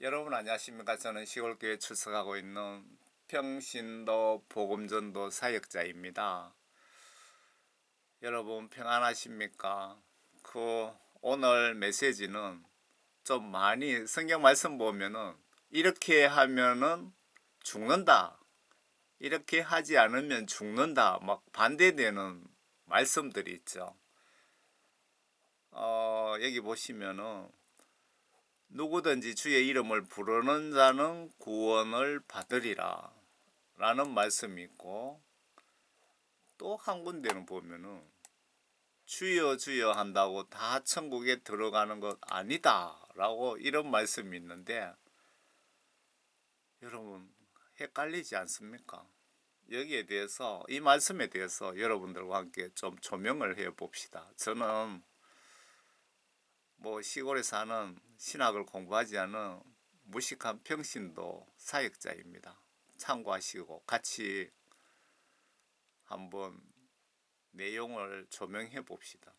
여러분 안녕하십니까? 저는 시골교회 출석하고 있는 평신도 복음전도 사역자입니다. 여러분 평안하십니까? 오늘 메시지는 좀 많이 성경 말씀 보면은 이렇게 하면은 죽는다, 이렇게 하지 않으면 죽는다, 막 반대되는 말씀들이 있죠. 여기 보시면은 누구든지 주의 이름을 부르는 자는 구원을 받으리라 라는 말씀이 있고, 또 한 군데는 보면은 주여 주여 한다고 다 천국에 들어가는 것 아니다 라고 이런 말씀이 있는데, 여러분 헷갈리지 않습니까? 여기에 대해서, 이 말씀에 대해서 여러분들과 함께 좀 조명을 해 봅시다. 저는 시골에 사는 신학을 공부하지 않은 무식한 평신도 사역자입니다. 참고하시고 같이 한번 내용을 조명해 봅시다.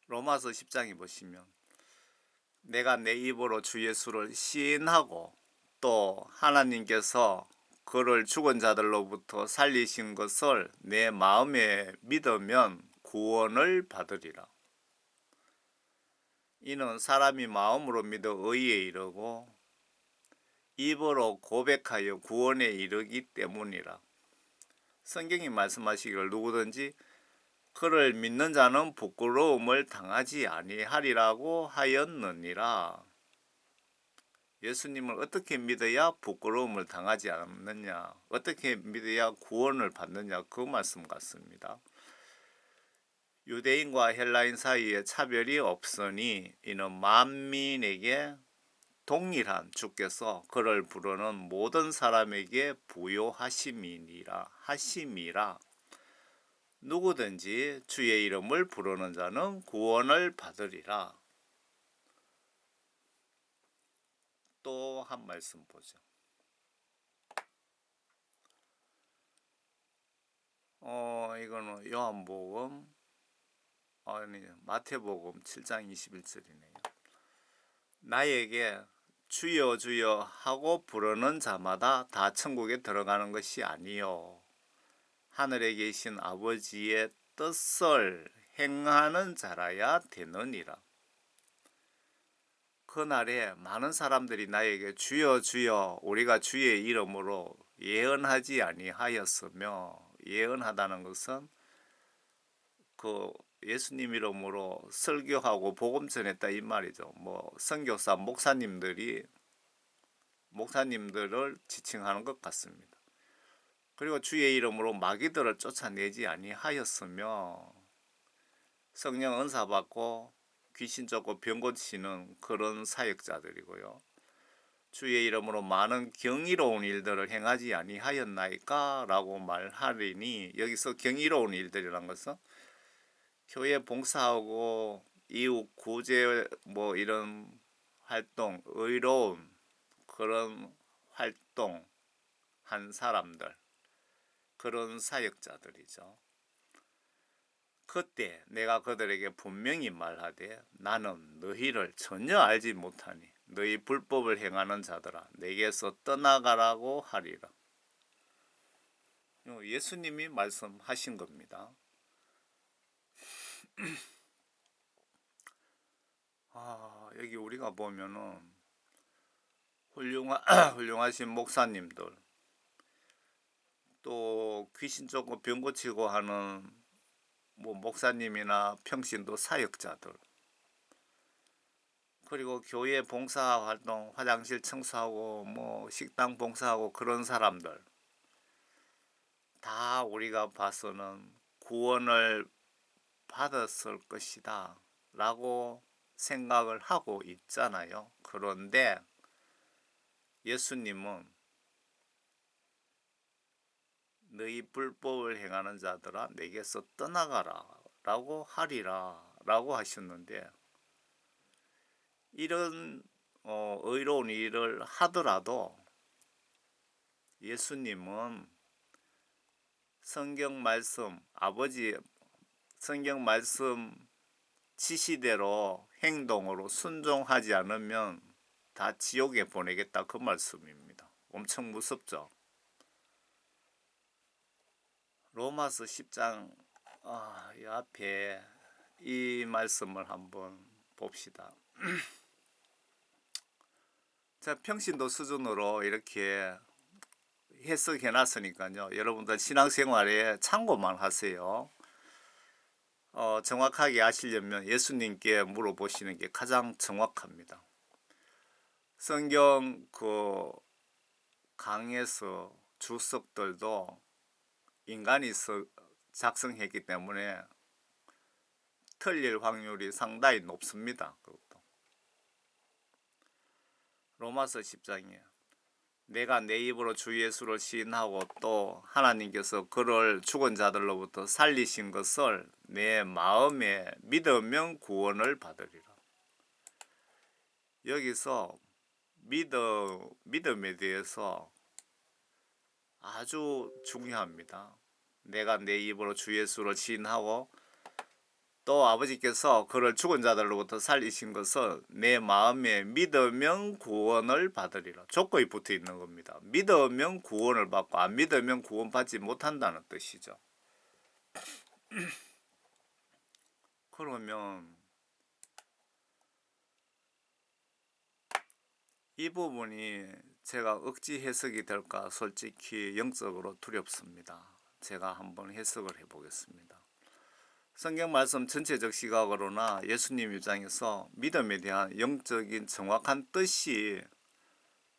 로마서 10장에 보시면 내가 내 입으로 주 예수를 시인하고 또 하나님께서 그를 죽은 자들로부터 살리신 것을 내 마음에 믿으면 구원을 받으리라. 이는 사람이 마음으로 믿어 의에 이르고 입으로 고백하여 구원에 이르기 때문이라. 성경이 말씀하시기를 누구든지 그를 믿는 자는 부끄러움을 당하지 아니하리라고 하였느니라. 예수님을 어떻게 믿어야 부끄러움을 당하지 않느냐, 어떻게 믿어야 구원을 받느냐, 그 말씀 같습니다. 유대인과 헬라인 사이에 차별이 없으니 이는 만민에게 동일한 주께서 그를 부르는 모든 사람에게 부요하심이니라 하심이라. 누구든지 주의 이름을 부르는 자는 구원을 받으리라. 또 한 말씀 보죠. 이거는 요한복음, 마태복음 7장 21절이네요. 나에게 주여 주여 하고 부르는 자마다 다 천국에 들어가는 것이 아니요 하늘에 계신 아버지의 뜻을 행하는 자라야 되느니라. 그날에 많은 사람들이 나에게 주여 주여 우리가 주의 이름으로 예언하지 아니하였으며, 예언하다는 것은 그 예수님 이름으로 설교하고 복음 전했다 이 말이죠. 선교사 목사님들을 지칭하는 것 같습니다. 그리고 주의 이름으로 마귀들을 쫓아내지 아니하였으며, 성령 은사 받고 귀신 쫓고 병 고치는 그런 사역자들이고요. 주의 이름으로 많은 경이로운 일들을 행하지 아니하였나이까 라고 말하리니, 여기서 경이로운 일들이란 것은 교회 봉사하고 이웃 구제 이런 활동, 의로운 그런 활동한 사람들, 그런 사역자들이죠. 그때 내가 그들에게 분명히 말하되 나는 너희를 전혀 알지 못하니 너희 불법을 행하는 자들아 내게서 떠나가라고 하리라. 예수님이 말씀하신 겁니다. 여기 우리가 보면은 훌륭하신 목사님들, 또 귀신 쫓고 병 고치고 하는 목사님이나 평신도 사역자들, 그리고 교회 봉사활동, 화장실 청소하고 식당 봉사하고 그런 사람들, 다 우리가 봐서는 구원을 받았을 것이다 라고 생각을 하고 있잖아요. 그런데 예수님은 너희 불법을 행하는 자들아 내게서 떠나가라 라고 하리라 라고 하셨는데, 이런 의로운 일을 하더라도 예수님은 성경 말씀 지시대로 행동으로 순종하지 않으면 다 지옥에 보내겠다, 그 말씀입니다. 엄청 무섭죠. 로마서 10장 이 앞에 이 말씀을 한번 봅시다. 자, 평신도 수준으로 이렇게 해석해 놨으니까요. 여러분들 신앙생활에 참고만 하세요. 정확하게 아시려면 예수님께 물어보시는 게 가장 정확합니다. 성경 강에서 주석들도 인간이 작성했기 때문에 틀릴 확률이 상당히 높습니다. 그것도. 로마서 10장이에요. 내가 내 입으로 주 예수를 시인하고 또 하나님께서 그를 죽은 자들로부터 살리신 것을 내 마음에 믿으면 구원을 받으리라. 여기서 믿음에 대해서 아주 중요합니다. 내가 내 입으로 주 예수를 시인하고 또 아버지께서 그를 죽은 자들로부터 살리신 것을 내 마음에 믿으면 구원을 받으리라. 조건이 붙어 있는 겁니다. 믿으면 구원을 받고 안 믿으면 구원받지 못한다는 뜻이죠. 그러면 이 부분이 제가 억지 해석이 될까 솔직히 영적으로 두렵습니다. 제가 한번 해석을 해보겠습니다. 성경 말씀 전체적 시각으로나 예수님 입장에서 믿음에 대한 영적인 정확한 뜻이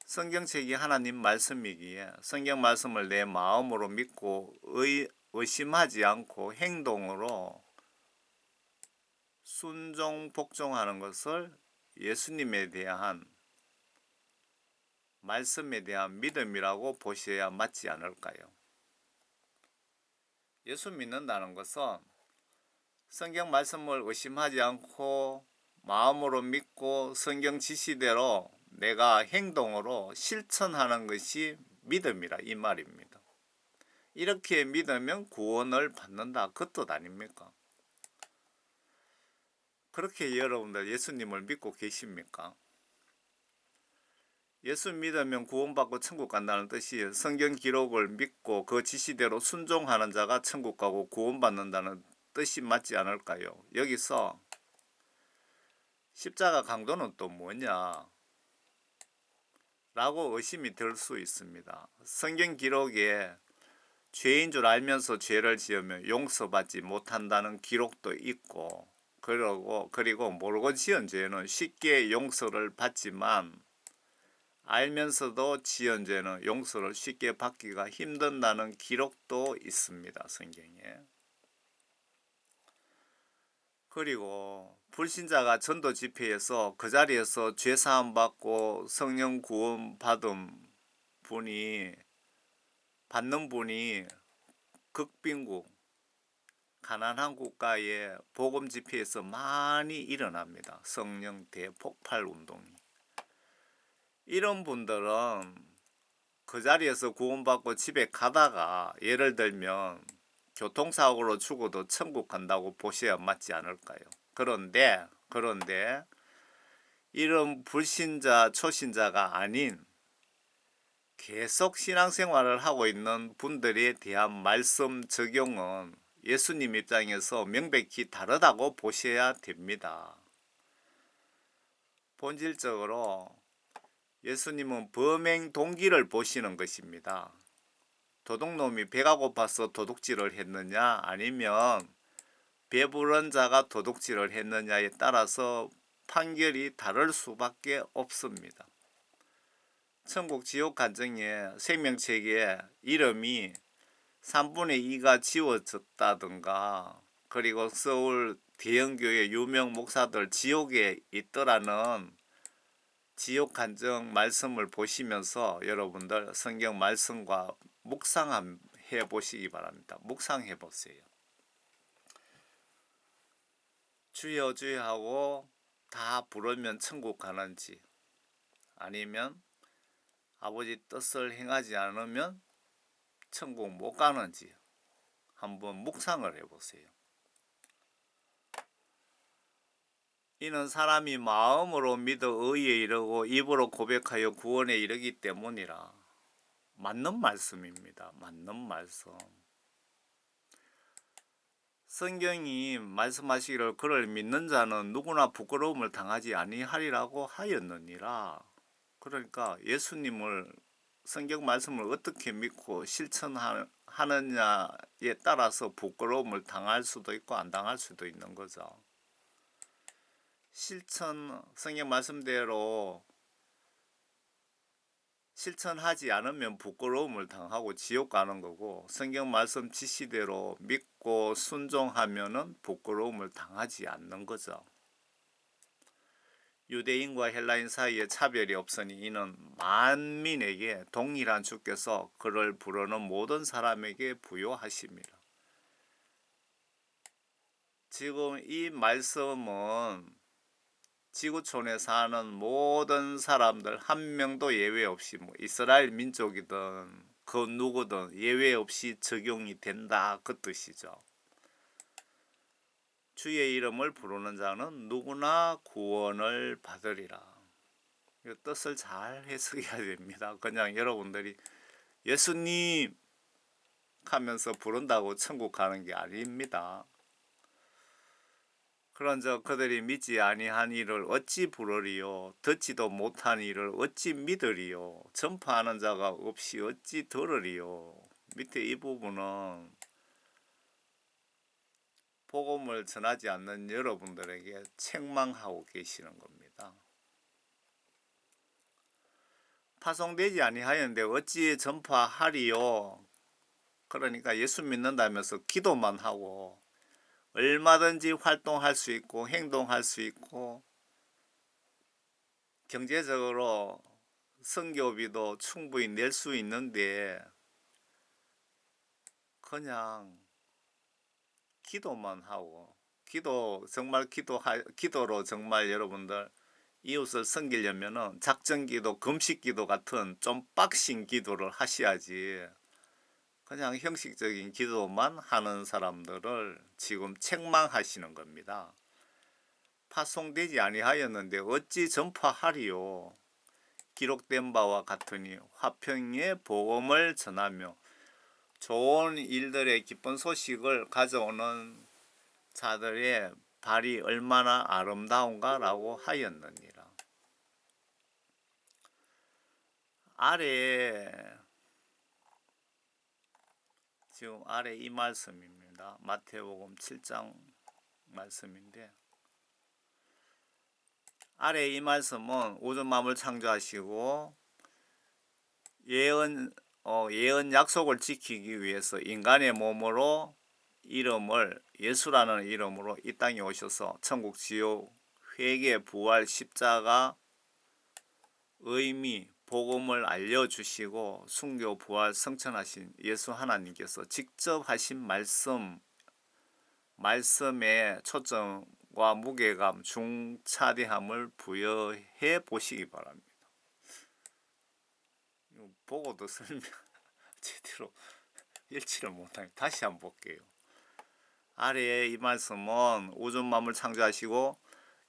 성경책이 하나님 말씀이기에 성경 말씀을 내 마음으로 믿고 의심하지 않고 행동으로 순종 복종하는 것을 예수님에 대한 말씀에 대한 믿음이라고 보셔야 맞지 않을까요? 예수 믿는다는 것은 성경 말씀을 의심하지 않고 마음으로 믿고 성경 지시대로 내가 행동으로 실천하는 것이 믿음이라 이 말입니다. 이렇게 믿으면 구원을 받는다, 그 뜻 아닙니까? 그렇게 여러분들 예수님을 믿고 계십니까? 예수 믿으면 구원받고 천국 간다는 뜻이 성경 기록을 믿고 그 지시대로 순종하는 자가 천국 가고 구원받는다는 뜻이 맞지 않을까요? 여기서 십자가 강도는 또 뭐냐? 라고 의심이 들 수 있습니다. 성경 기록에 죄인 줄 알면서 죄를 지으면 용서받지 못한다는 기록도 있고, 그리고 모르고 지은 죄는 쉽게 용서를 받지만 알면서도 지은 죄는 용서를 쉽게 받기가 힘든다는 기록도 있습니다. 성경에. 그리고 불신자가 전도 집회에서 그 자리에서 죄사함 받고 성령 구원 받는 분이 극빈국 가난한 국가의 복음 집회에서 많이 일어납니다. 성령 대폭발 운동이. 이런 분들은 그 자리에서 구원받고 집에 가다가 예를 들면 교통사고로 죽어도 천국 간다고 보셔야 맞지 않을까요? 그런데 이런 불신자 초신자가 아닌 계속 신앙생활을 하고 있는 분들에 대한 말씀 적용은 예수님 입장에서 명백히 다르다고 보셔야 됩니다. 본질적으로 예수님은 범행 동기를 보시는 것입니다. 도둑놈이 배가 고파서 도둑질을 했느냐 아니면 배부른 자가 도둑질을 했느냐에 따라서 판결이 다를 수밖에 없습니다. 천국 지옥 간증의 생명책에 이름이 3분의 2가 지워졌다든가 그리고 서울 대형교회 유명 목사들 지옥에 있더라는 지옥 간증 말씀을 보시면서 여러분들 성경 말씀과 묵상해 보시기 바랍니다. 묵상해 보세요. 주여 주여 하고 다 부르면 천국 가는지 아니면 아버지 뜻을 행하지 않으면 천국 못 가는지 한번 묵상을 해 보세요. 이는 사람이 마음으로 믿어 의에 이르고 입으로 고백하여 구원에 이르기 때문이라. 맞는 말씀입니다. 맞는 말씀. 성경이 말씀하시기를 그를 믿는 자는 누구나 부끄러움을 당하지 아니하리라고 하였느니라. 그러니까 예수님을, 성경 말씀을 어떻게 믿고 실천하느냐에 따라서 부끄러움을 당할 수도 있고 안 당할 수도 있는 거죠. 성경 말씀대로 실천하지 않으면 부끄러움을 당하고 지옥 가는 거고, 성경 말씀 지시대로 믿고 순종하면은 부끄러움을 당하지 않는 거죠. 유대인과 헬라인 사이에 차별이 없으니 이는 만민에게 동일한 주께서 그를 부르는 모든 사람에게 부요하십니다. 지금 이 말씀은 지구촌에 사는 모든 사람들 한 명도 예외 없이, 이스라엘 민족이든 그 누구든 예외 없이 적용이 된다, 그 뜻이죠. 주의 이름을 부르는 자는 누구나 구원을 받으리라. 이 뜻을 잘 해석해야 됩니다. 그냥 여러분들이 예수님 하면서 부른다고 천국 가는 게 아닙니다. 그런즉 그들이 믿지 아니한 이를 어찌 부르리요? 듣지도 못한 이를 어찌 믿으리요? 전파하는 자가 없이 어찌 들으리요? 밑에 이 부분은 복음을 전하지 않는 여러분들에게 책망하고 계시는 겁니다. 파송되지 아니하였는데 어찌 전파하리요? 그러니까 예수 믿는다면서 기도만 하고 얼마든지 활동할 수 있고 행동할 수 있고 경제적으로 선교비도 충분히 낼 수 있는데 그냥 기도만 하고, 기도로 정말 여러분들 이웃을 섬기려면은 작정기도, 금식기도 같은 좀 빡신 기도를 하셔야지, 그냥 형식적인 기도만 하는 사람들을 지금 책망하시는 겁니다. 파송되지 아니하였는데 어찌 전파하리요? 기록된 바와 같으니 화평의 복음을 전하며 좋은 일들의 기쁜 소식을 가져오는 자들의 발이 얼마나 아름다운가 라고 하였느니라. 지금 아래 이 말씀입니다. 마태복음 7장 말씀인데, 아래 이 말씀은 우주 만물 창조하시고 예언 약속을 지키기 위해서 인간의 몸으로 예수라는 이름으로 이 땅에 오셔서 천국 지옥 회개 부활 십자가 의미 복음을 알려주시고 순교 부활 성천하신 예수 하나님께서 직접 하신 말씀에 초점과 무게감, 중차대함을 부여해 보시기 바랍니다. 보고도 설명 제대로 일치를 못하니 다시 한번 볼게요. 아래에 이 말씀은 우주 만물 창조하시고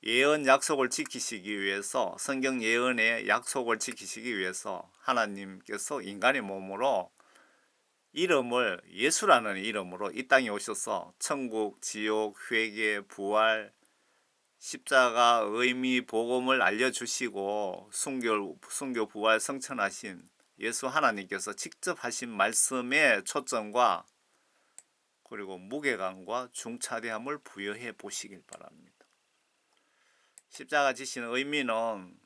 예언 약속을 지키시기 위해서, 성경 예언의 약속을 지키시기 위해서 하나님께서 인간의 몸으로 예수라는 이름으로 이 땅에 오셔서 천국, 지옥, 회개, 부활, 십자가, 의미, 복음을 알려주시고 순교, 부활, 성천하신 예수 하나님께서 직접 하신 말씀의 초점과 그리고 무게감과 중차대함을 부여해 보시길 바랍니다. 십자가 지신 의미는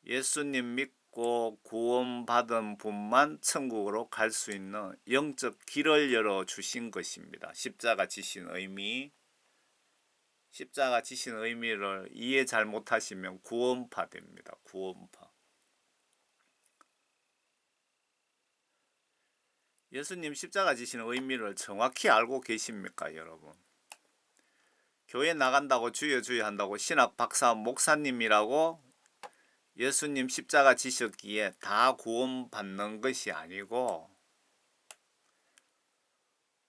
예수님 믿고 구원받은 분만 천국으로 갈 수 있는 영적 길을 열어주신 것입니다. 십자가 지신 의미를 이해 잘 못하시면 구원파 됩니다. 구원파. 예수님 십자가 지신 의미를 정확히 알고 계십니까, 여러분? 교회 나간다고 주여 한다고 신학 박사 목사님이라고 예수님 십자가 지셨기에 다 구원받는 것이 아니고,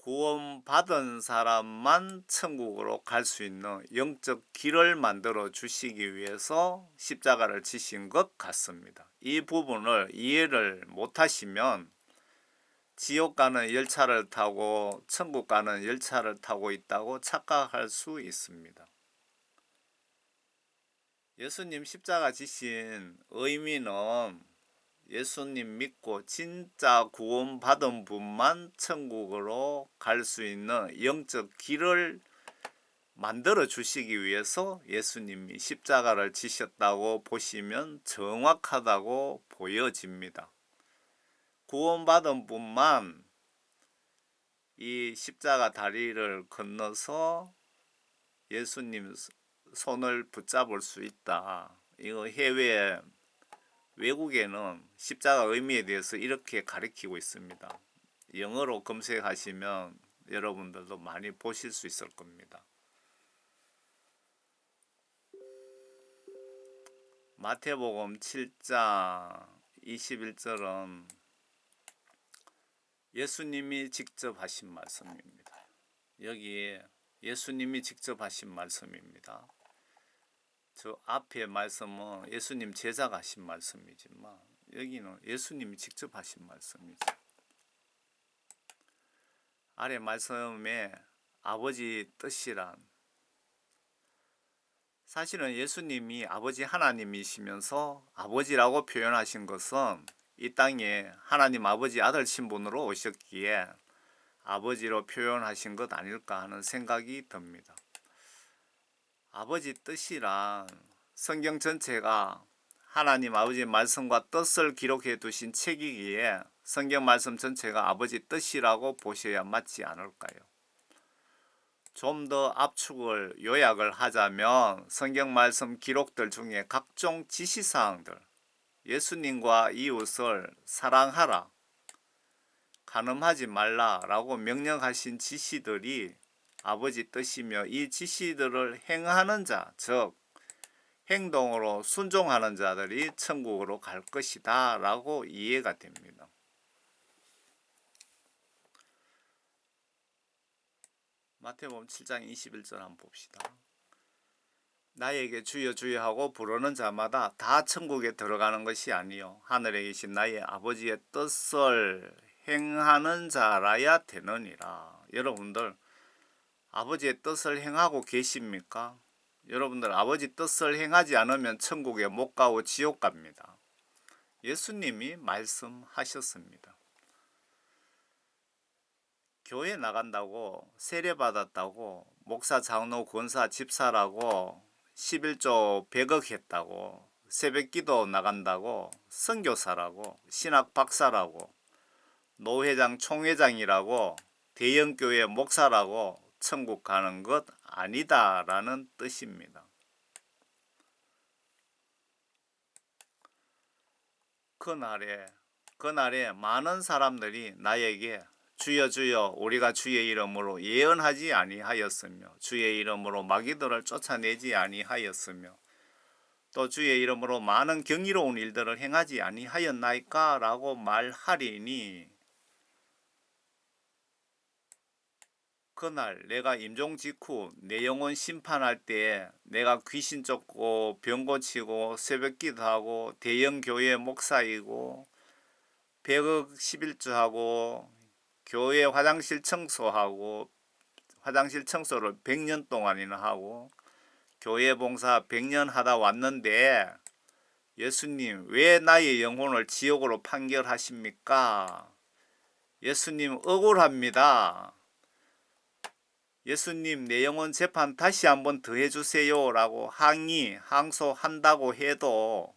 구원받은 사람만 천국으로 갈 수 있는 영적 길을 만들어 주시기 위해서 십자가를 지신 것 같습니다. 이 부분을 이해를 못하시면 지옥 가는 열차를 타고 천국 가는 열차를 타고 있다고 착각할 수 있습니다. 예수님 십자가 지신 의미는 예수님 믿고 진짜 구원받은 분만 천국으로 갈 수 있는 영적 길을 만들어 주시기 위해서 예수님이 십자가를 지셨다고 보시면 정확하다고 보여집니다. 구원받은 분만 이 십자가 다리를 건너서 예수님 손을 붙잡을 수 있다. 이거 해외 외국에는 십자가 의미에 대해서 이렇게 가르치고 있습니다. 영어로 검색하시면 여러분들도 많이 보실 수 있을 겁니다. 마태복음 7장 21절은 예수님이 직접 하신 말씀입니다. 여기에 예수님이 직접 하신 말씀입니다. 저 앞에 말씀은 예수님 제자가 하신 말씀이지만 여기는 예수님이 직접 하신 말씀이죠. 아래 말씀에 아버지 뜻이란, 사실은 예수님이 아버지 하나님이시면서 아버지라고 표현하신 것은 이 땅에 하나님 아버지 아들 신분으로 오셨기에 아버지로 표현하신 것 아닐까 하는 생각이 듭니다. 아버지 뜻이란 성경 전체가 하나님 아버지의 말씀과 뜻을 기록해 두신 책이기에 성경 말씀 전체가 아버지 뜻이라고 보셔야 맞지 않을까요? 좀 더 압축을 요약을 하자면 성경 말씀 기록들 중에 각종 지시사항들, 예수님과 이웃을 사랑하라, 간음하지 말라라고 명령하신 지시들이 아버지 뜻이며 이 지시들을 행하는 자, 즉 행동으로 순종하는 자들이 천국으로 갈 것이다 라고 이해가 됩니다. 마태복음 7장 21절 한번 봅시다. 나에게 주여 주여 하고 부르는 자마다 다 천국에 들어가는 것이 아니요 하늘에 계신 나의 아버지의 뜻을 행하는 자라야 되느니라. 여러분들 아버지의 뜻을 행하고 계십니까? 여러분들 아버지 뜻을 행하지 않으면 천국에 못 가고 지옥 갑니다. 예수님이 말씀하셨습니다. 교회 나간다고 세례받았다고 목사 장로 권사 집사라고 11조 100억 했다고 새벽기도 나간다고 선교사라고 신학 박사라고 노회장 총회장이라고 대형교회 목사라고 천국 가는 것 아니다라는 뜻입니다. 그날에 많은 사람들이 나에게 주여 주여 우리가 주의 이름으로 예언하지 아니하였으며 주의 이름으로 마귀들을 쫓아내지 아니하였으며 또 주의 이름으로 많은 경이로운 일들을 행하지 아니하였나이까 라고 말하리니, 그날 내가 임종 직후 내 영혼 심판할 때에 내가 귀신 쫓고 병 고치고 새벽기도하고 대형교회 목사이고 100억 11조하고 교회 화장실 청소하고 화장실 청소를 100년 동안이나 하고 교회 봉사 100년 하다 왔는데 예수님 왜 나의 영혼을 지옥으로 판결하십니까? 예수님 억울합니다. 예수님 내 영혼 재판 다시 한번 더 해주세요 라고 항소한다고 해도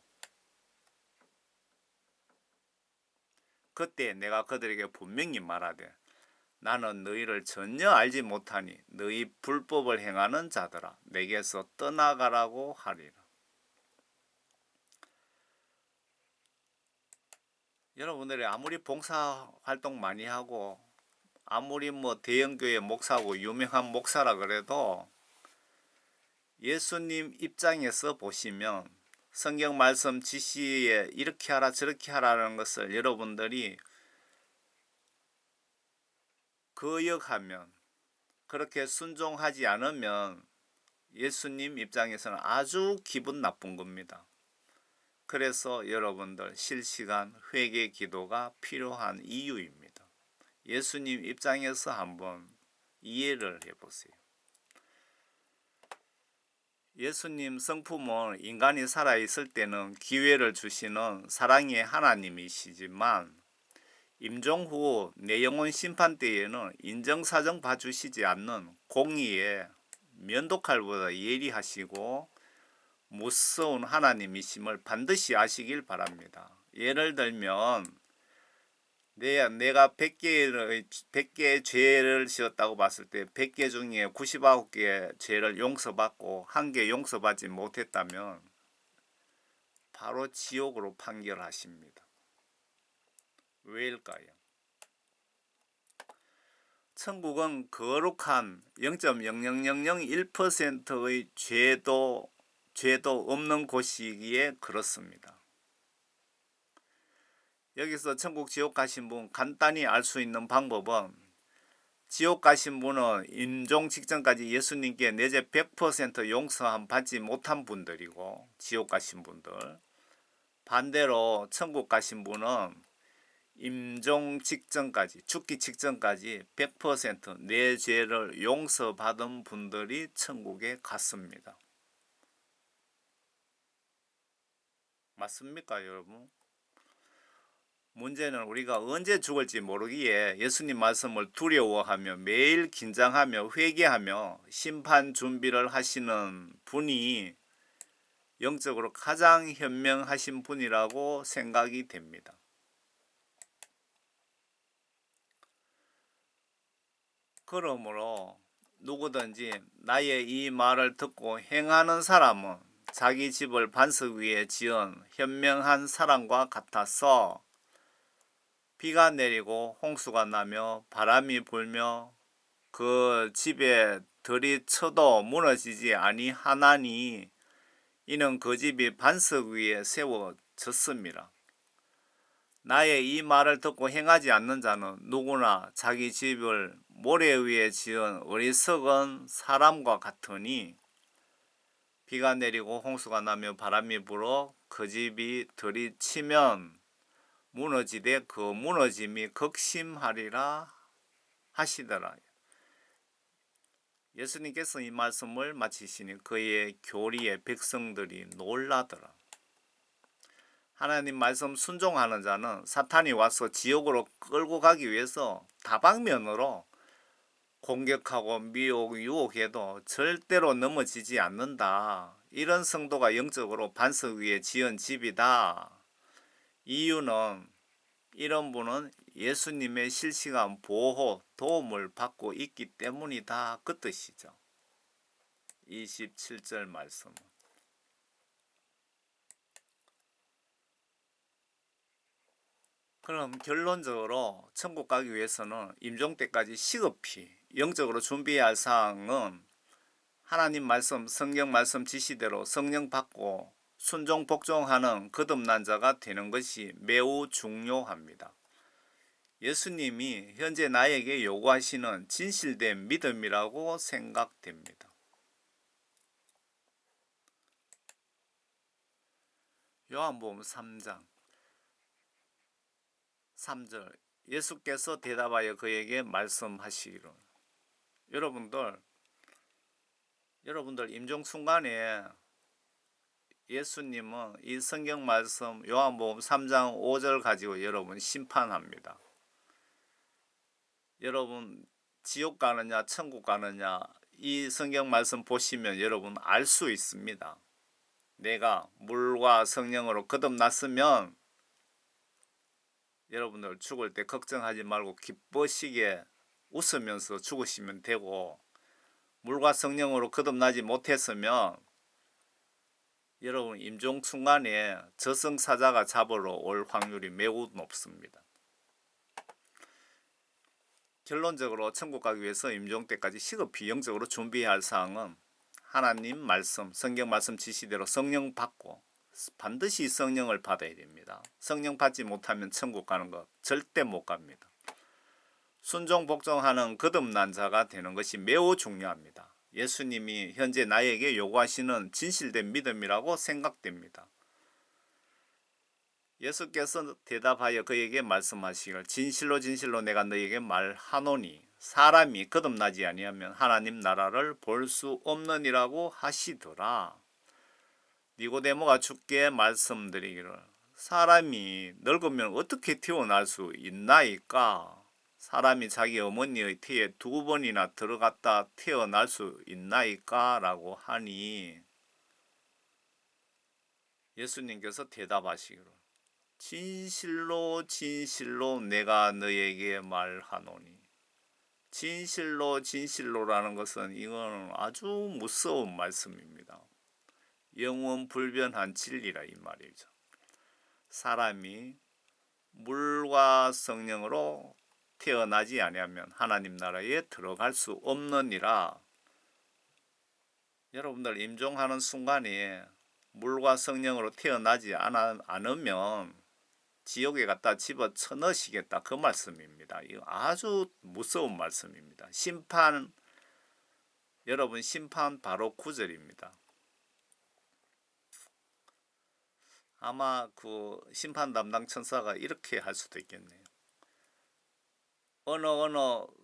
그때 내가 그들에게 분명히 말하되 나는 너희를 전혀 알지 못하니 너희 불법을 행하는 자들아 내게서 떠나가라고 하리라. 여러분들이 아무리 봉사활동 많이 하고 아무리 대형교회 목사고 유명한 목사라 그래도 예수님 입장에서 보시면 성경 말씀 지시에 이렇게 하라 저렇게 하라는 것을 여러분들이 거역하면, 그렇게 순종하지 않으면 예수님 입장에서는 아주 기분 나쁜 겁니다. 그래서 여러분들 실시간 회개 기도가 필요한 이유입니다. 예수님 입장에서 한번 이해를 해보세요. 예수님 성품은 인간이 살아있을 때는 기회를 주시는 사랑의 하나님이시지만 임종 후 내 영혼 심판 때에는 인정사정 봐주시지 않는 공의의 면도칼보다 예리하시고 무서운 하나님이심을 반드시 아시길 바랍니다. 예를 들면 내가 100개의 죄를 지었다고 봤을 때 100개 중에 99개의 죄를 용서받고 1개 용서받지 못했다면 바로 지옥으로 판결하십니다. 왜일까요? 천국은 거룩한 0.00001%의 죄도 없는 곳이기에 그렇습니다. 여기서 천국 지옥 가신 분 간단히 알 수 있는 방법은 지옥 가신 분은 임종 직전까지 예수님께 내 죄 100% 용서함 받지 못한 분들이고 지옥 가신 분들, 반대로 천국 가신 분은 임종 직전까지 죽기 직전까지 100% 내 죄를 용서받은 분들이 천국에 갔습니다. 맞습니까 여러분? 문제는 우리가 언제 죽을지 모르기에 예수님 말씀을 두려워하며 매일 긴장하며 회개하며 심판 준비를 하시는 분이 영적으로 가장 현명하신 분이라고 생각이 됩니다. 그러므로 누구든지 나의 이 말을 듣고 행하는 사람은 자기 집을 반석 위에 지은 현명한 사람과 같아서 비가 내리고 홍수가 나며 바람이 불며 그 집에 들이쳐도 무너지지 아니하나니 이는 그 집이 반석 위에 세워졌습니다. 나의 이 말을 듣고 행하지 않는 자는 누구나 자기 집을 모래 위에 지은 어리석은 사람과 같으니 비가 내리고 홍수가 나며 바람이 불어 그 집이 들이치면 무너지되 그 무너짐이 극심하리라 하시더라. 예수님께서 이 말씀을 마치시니 그의 교리에 백성들이 놀라더라. 하나님 말씀 순종하는 자는 사탄이 와서 지옥으로 끌고 가기 위해서 다방면으로 공격하고 미혹, 유혹해도 절대로 넘어지지 않는다. 이런 성도가 영적으로 반석 위에 지은 집이다. 이유는 이런 분은 예수님의 실시간 보호, 도움을 받고 있기 때문이다. 그 뜻이죠. 27절 말씀은. 그럼 결론적으로 천국 가기 위해서는 임종 때까지 시급히 영적으로 준비해야 할 사항은 하나님 말씀, 성경 말씀 지시대로 성령 받고 순종 복종하는 거듭난 자가 되는 것이 매우 중요합니다. 예수님이 현재 나에게 요구하시는 진실된 믿음이라고 생각됩니다. 요한복음 3장 3절 예수께서 대답하여 그에게 말씀하시기를 여러분들 임종 순간에 예수님은 이 성경 말씀 요한복음 3장 5절 가지고 여러분 심판합니다. 여러분 지옥 가느냐 천국 가느냐 이 성경 말씀 보시면 여러분 알 수 있습니다. 내가 물과 성령으로 거듭났으면 여러분들 죽을 때 걱정하지 말고 기쁘시게 웃으면서 죽으시면 되고, 물과 성령으로 거듭나지 못했으면 여러분 임종 순간에 저승사자가 잡으러 올 확률이 매우 높습니다. 결론적으로 천국 가기 위해서 임종 때까지 시급히 영적으로 준비해야 할 사항은 하나님 말씀, 성경 말씀 지시대로 성령 받고 반드시 성령을 받아야 됩니다. 성령 받지 못하면 천국 가는 것 절대 못 갑니다. 순종 복종하는 거듭난 자가 되는 것이 매우 중요합니다. 예수님이 현재 나에게 요구하시는 진실된 믿음이라고 생각됩니다. 예수께서 대답하여 그에게 말씀하시기를 진실로 진실로 내가 너에게 말하노니 사람이 거듭나지 아니하면 하나님 나라를 볼 수 없느니라고 하시더라. 니고데모가 주께 말씀드리기를 사람이 늙으면 어떻게 태어날 수 있나이까? 사람이 자기 어머니의 태에 2번이나 들어갔다 태어날 수 있나이까? 라고 하니 예수님께서 대답하시기를 진실로 진실로 내가 너에게 말하노니 진실로 진실로라는 것은 이건 아주 무서운 말씀입니다. 영원 불변한 진리라 이 말이죠. 사람이 물과 성령으로 태어나지 아니하면 하나님 나라에 들어갈 수 없느니라. 여러분들 임종하는 순간에 물과 성령으로 태어나지 않으면 지옥에 갖다 집어쳐 넣으시겠다 그 말씀입니다. 이거 아주 무서운 말씀입니다. 심판 여러분 심판 바로 9절입니다. 아마 그 심판 담당 천사가 이렇게 할 수도 있겠네요. 어느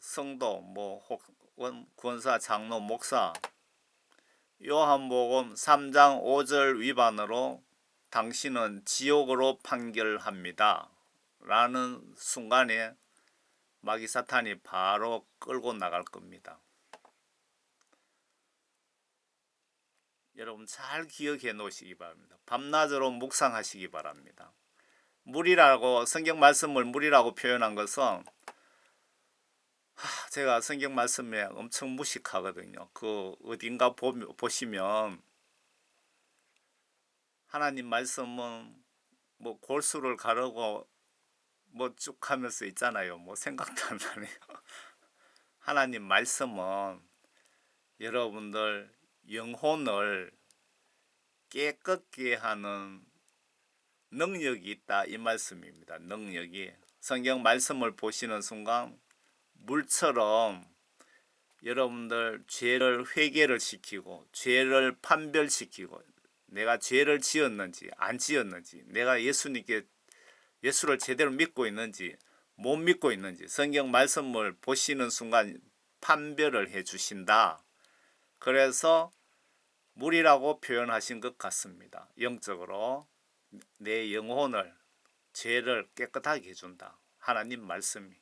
성도 뭐 권사 장로 목사 요한복음 3장 5절 위반으로 당신은 지옥으로 판결합니다 라는 순간에 마귀 사탄이 바로 끌고 나갈 겁니다. 여러분 잘 기억해 놓으시기 바랍니다. 밤낮으로 묵상하시기 바랍니다. 물이라고 성경 말씀을 물이라고 표현한 것은 제가 성경 말씀에 엄청 무식하거든요. 그 어딘가 보시면 하나님 말씀은 뭐 골수를 가르고 뭐 쭉 하면서 있잖아요. 뭐 생각도 안 나네요. 하나님 말씀은 여러분들 영혼을 깨끗게 하는 능력이 있다 이 말씀입니다. 능력이 성경 말씀을 보시는 순간 물처럼 여러분들 죄를 회개를 시키고 죄를 판별시키고 내가 죄를 지었는지 안 지었는지 내가 예수를 제대로 믿고 있는지 못 믿고 있는지 성경 말씀을 보시는 순간 판별을 해 주신다. 그래서 물이라고 표현하신 것 같습니다. 영적으로 내 영혼을 죄를 깨끗하게 해준다. 하나님 말씀이.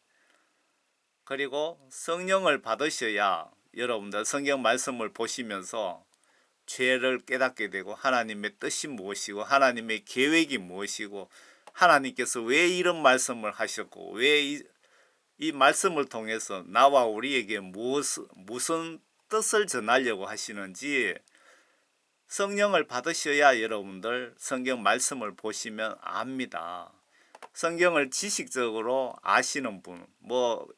그리고 성령을 받으셔야 여러분들 성경 말씀을 보시면서 죄를 깨닫게 되고 하나님의 뜻이 무엇이고 하나님의 계획이 무엇이고 하나님께서 왜 이런 말씀을 하셨고 왜 이 말씀을 통해서 나와 우리에게 무슨 뜻을 전하려고 하시는지 성령을 받으셔야 여러분들 성경 말씀을 보시면 압니다. 성경을 지식적으로 아시는 분, 뭐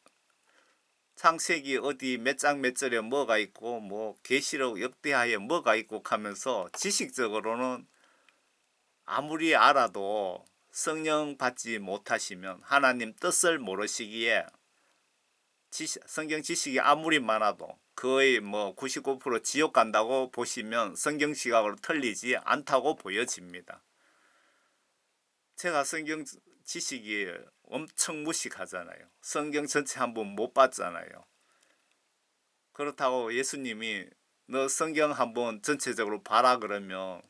창세기 어디 몇 장 몇 절에 뭐가 있고 뭐 계시록 역대하에 뭐가 있고 하면서 지식적으로는 아무리 알아도 성령 받지 못하시면 하나님 뜻을 모르시기에 성경 지식이 아무리 많아도 거의 뭐 99% 지옥 간다고 보시면 성경 시각으로 틀리지 않다고 보여집니다. 제가 성경 지식이 엄청 무식하잖아요. 성경 전체 한번 못 봤잖아요. 그렇다고 예수님이 너 성경 한번 전체적으로 봐라 그러면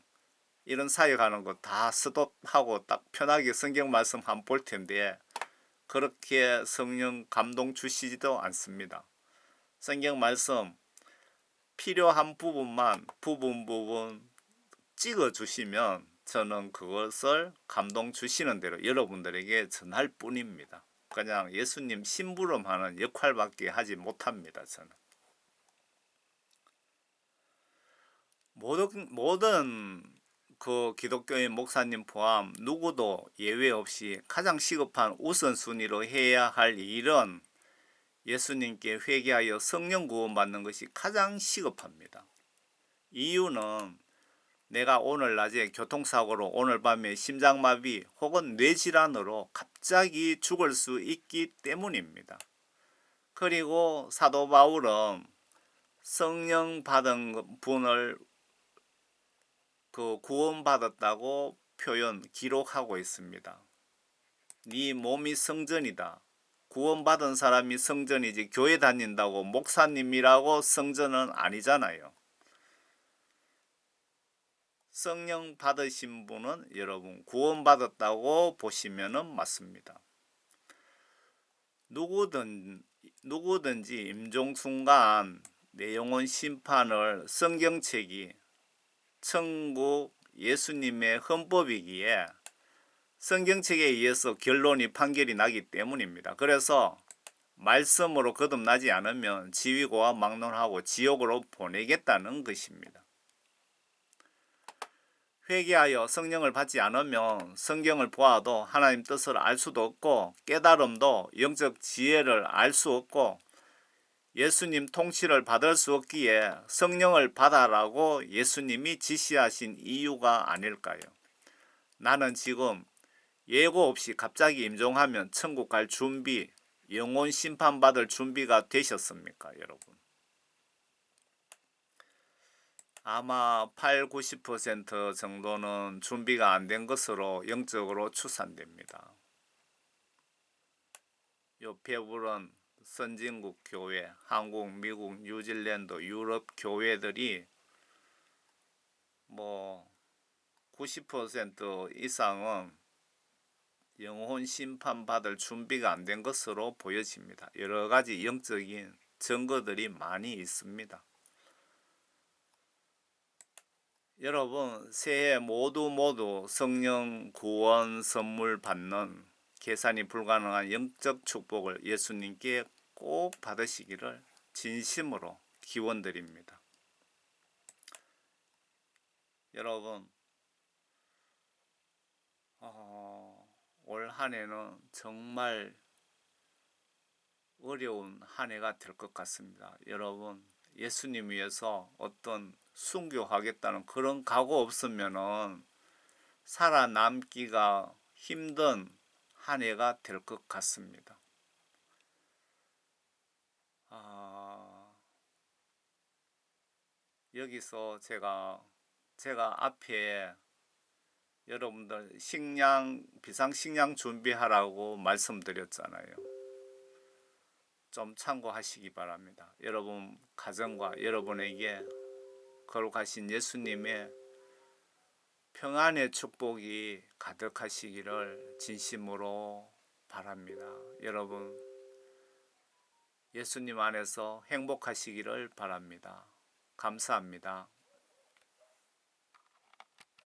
이런 사역하는 거 다 스톱하고 딱 편하게 성경 말씀 한번 볼 텐데 그렇게 성령 감동 주시지도 않습니다. 성경 말씀 필요한 부분만 부분 찍어 주시면 저는 그것을 감동 주시는 대로 여러분들에게 전할 뿐입니다. 그냥 예수님 심부름하는 역할밖에 하지 못합니다. 저는 모든 그 기독교인 목사님 포함 누구도 예외 없이 가장 시급한 우선순위로 해야 할 일은 예수님께 회개하여 성령 구원받는 것이 가장 시급합니다. 이유는 내가 오늘 낮에 교통사고로 오늘 밤에 심장마비 혹은 뇌질환으로 갑자기 죽을 수 있기 때문입니다. 그리고 사도 바울은 성령 받은 분을 구원받았다고 기록하고 있습니다. 네 몸이 성전이다. 구원받은 사람이 성전이지 교회 다닌다고 목사님이라고 성전은 아니잖아요. 성령 받으신 분은 여러분 구원받았다고 보시면 맞습니다. 누구든지 임종순간 내 영혼 심판을 성경책이 천국 예수님의 헌법이기에 성경책에 의해서 판결이 나기 때문입니다. 그래서 말씀으로 거듭나지 않으면 지위고와 막론하고 지옥으로 보내겠다는 것입니다. 회개하여 성령을 받지 않으면 성경을 보아도 하나님 뜻을 알 수도 없고 깨달음도 영적 지혜를 알 수 없고 예수님 통치를 받을 수 없기에 성령을 받아라고 예수님이 지시하신 이유가 아닐까요? 나는 지금 예고 없이 갑자기 임종하면 천국 갈 준비, 영혼 심판받을 준비가 되셨습니까, 여러분? 아마 8~90% 정도는 준비가 안 된 것으로 영적으로 추산됩니다. 요 배불은 선진국 교회, 한국, 미국, 뉴질랜드, 유럽 교회들이 90% 이상은 영혼 심판 받을 준비가 안 된 것으로 보여집니다. 여러 가지 영적인 증거들이 많이 있습니다. 여러분, 새해 모두 성령 구원 선물 받는 계산이 불가능한 영적 축복을 예수님께 꼭 받으시기를 진심으로 기원드립니다. 여러분, 올 한해는 정말 어려운 한 해가 될 것 같습니다. 여러분, 예수님 위해서 어떤 순교하겠다는 그런 각오 없으면은 살아남기가 힘든 한 해가 될 것 같습니다. 여기서 제가 앞에 여러분들 비상식량 준비하라고 말씀드렸잖아요. 좀 참고하시기 바랍니다. 여러분 가정과 여러분에게 거룩하신 예수님의 평안의 축복이 가득하시기를 진심으로 바랍니다. 여러분 예수님 안에서 행복하시기를 바랍니다. 감사합니다.